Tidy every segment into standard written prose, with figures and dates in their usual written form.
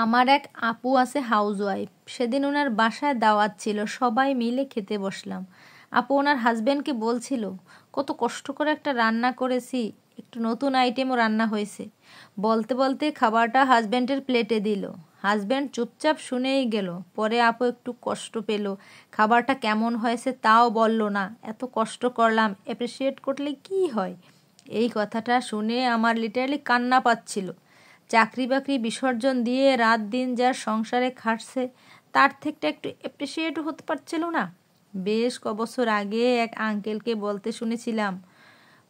আমার এক আপু আছে হাউসওয়াইফ। সেদিন ওনার বাসায় দাওয়াত ছিল, সবাই মিলে খেতে বসলাম। আপু ওনার হাজব্যান্ডকে বলছিল, কত কষ্ট করে একটা রান্না করেছি, একটু নতুন আইটেমও রান্না হয়েছে। বলতে বলতে খাবারটা হাজব্যান্ডের প্লেটে দিল। হাজব্যান্ড চুপচাপ শুনেই গেল। পরে আপু একটু কষ্ট পেল, খাবারটা কেমন হয়েছে তাও বলল না। এত কষ্ট করলাম, অ্যাপ্রিসিয়েট করলে কি হয়? এই কথাটা শুনে আমার লিটারালি কান্না পাচ্ছিল। চাকরি বাকরি বিসর্জন দিয়ে রাত দিন যার সংসারে খাটছে, তার থেকে একটু অ্যাপ্রিসিয়েটও হতে পারছিল না। বেশ কবছর আগে এক আঙ্কেলকে বলতে শুনেছিলাম,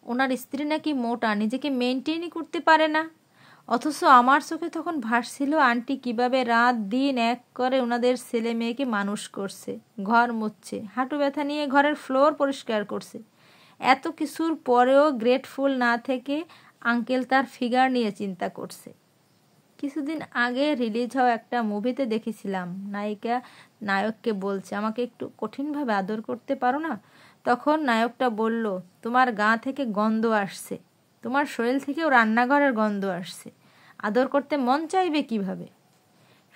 ওনার স্ত্রী নাকি মোটা, নিজেকে মেনটেনই করতে পারে না। অথচ আমার চোখে তখন ভাসছিল আন্টি কিভাবে রাত দিন এক করে ওনাদের ছেলে মেয়েকে মানুষ করছে, ঘর মুছছে, হাঁটু ব্যথা নিয়ে ঘরের ফ্লোর পরিষ্কার করছে। এত কিছুর পরেও গ্রেটফুল না থেকে আঙ্কেল তার ফিগার নিয়ে চিন্তা করছে। কিছুদিন আগে রিলিজ হওয়া একটা মুভিতে দেখেছিলাম, নায়িকা নায়ককে বলছে, আমাকে একটু কঠিনভাবে আদর করতে পারো না? তখন নায়কটা বলল, তোমার গা থেকে গন্ধ আসছে, তোমার শরীর থেকেও রান্নাঘরের গন্ধ আসছে, আদর করতে মন চাইবে কিভাবে?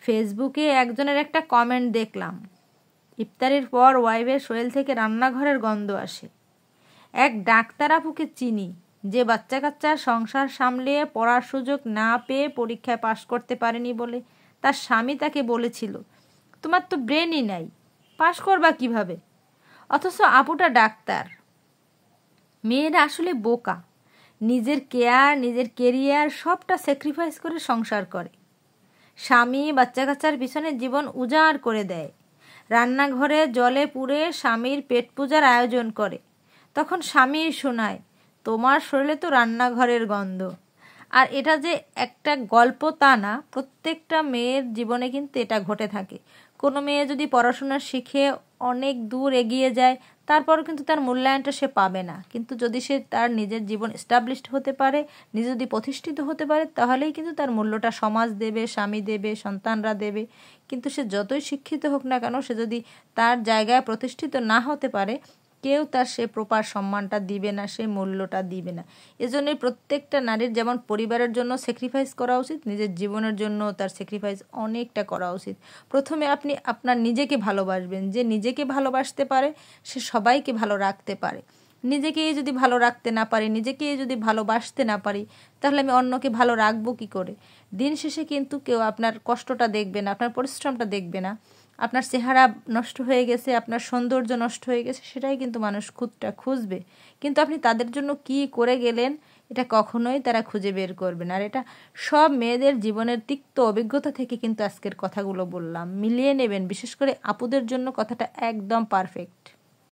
ফেসবুকে একজনের একটা কমেন্ট দেখলাম, ইফতারির পর ওয়াইফের শরীর থেকে রান্নাঘরের গন্ধ আসে। এক ডাক্তার আপুকে চিনি, যে বাচ্চা কাচ্চার সংসার সামলিয়ে পড়ার সুযোগ না পেয়ে পরীক্ষায় পাশ করতে পারেনি বলে তার স্বামী তাকে বলেছিল, তোমার তো ব্রেনই নাই, পাশ করবা কিভাবে? অথচ আপুটা ডাক্তার। মেয়েরা আসলে বোকা, নিজের কেয়ার, নিজের কেরিয়ার সবটা স্যাক্রিফাইস করে সংসার করে। স্বামী বাচ্চা কাচ্চার পিছনে জীবন উজাড় করে দেয়, রান্নাঘরে জলে পুড়ে স্বামীর পেট পূজার আয়োজন করে। তখন স্বামী শোনায়, তোমার শরীরে তো রান্নাঘরের গন্ধ। আর এটা যে একটা গল্প তা না, প্রত্যেকটা মেয়ের জীবনে কিন্তু এটা ঘটে থাকে। কোনো মেয়ে যদি পড়াশোনা শিখে অনেক দূর এগিয়ে যায়, তারপরও কিন্তু তার মূল্যায়নটা সে পাবে না। কিন্তু যদি সে তার নিজের জীবন এস্টাবলিশড হতে পারে, নিজে যদি প্রতিষ্ঠিত হতে পারে, তাহলেই কিন্তু তার মূল্যটা সমাজ দেবে, স্বামী দেবে, সন্তানরা দেবে। কিন্তু সে যতই শিক্ষিত হোক না কেন, সে যদি তার জায়গায় প্রতিষ্ঠিত না হতে পারে, কেউ তার সে প্রপার সম্মানটা দিবে না, সে মূল্যটা দিবে না। এজন্যই প্রত্যেকটা নারীর যেমন পরিবারের জন্য স্যাক্রিফাইস করা উচিত, নিজের জীবনের জন্য তার স্যাক্রিফাইস অনেকটা করা উচিত। প্রথমে আপনি আপনার নিজেকে ভালোবাসবেন। যে নিজেকে ভালোবাসতে পারে সে সবাইকে ভালো রাখতে পারে। নিজেকেই যদি ভালো রাখতে না পারি, নিজেকেই যদি ভালোবাসতে না পারি, তাহলে আমি অন্যকে ভালো রাখবো কী করে? দিন শেষে কিন্তু কেউ আপনার কষ্টটা দেখবে না, আপনার পরিশ্রমটা দেখবে না। আপনার চেহারা নষ্ট হয়ে গেছে, আপনার সৌন্দর্য নষ্ট হয়ে গেছে, সেটাই কিন্তু মানুষ খুঁজবে। কিন্তু আপনি তাদের জন্য কি করে গেলেন, এটা কখনোই তারা খুঁজে বের করবে না। আর এটা সব মেয়েদের জীবনের তিক্ত অভিজ্ঞতা থেকে কিন্তু আজকের কথাগুলো বললাম, মিলিয়ে নেবেন। বিশেষ করে আপুদের জন্য কথাটা একদম পারফেক্ট।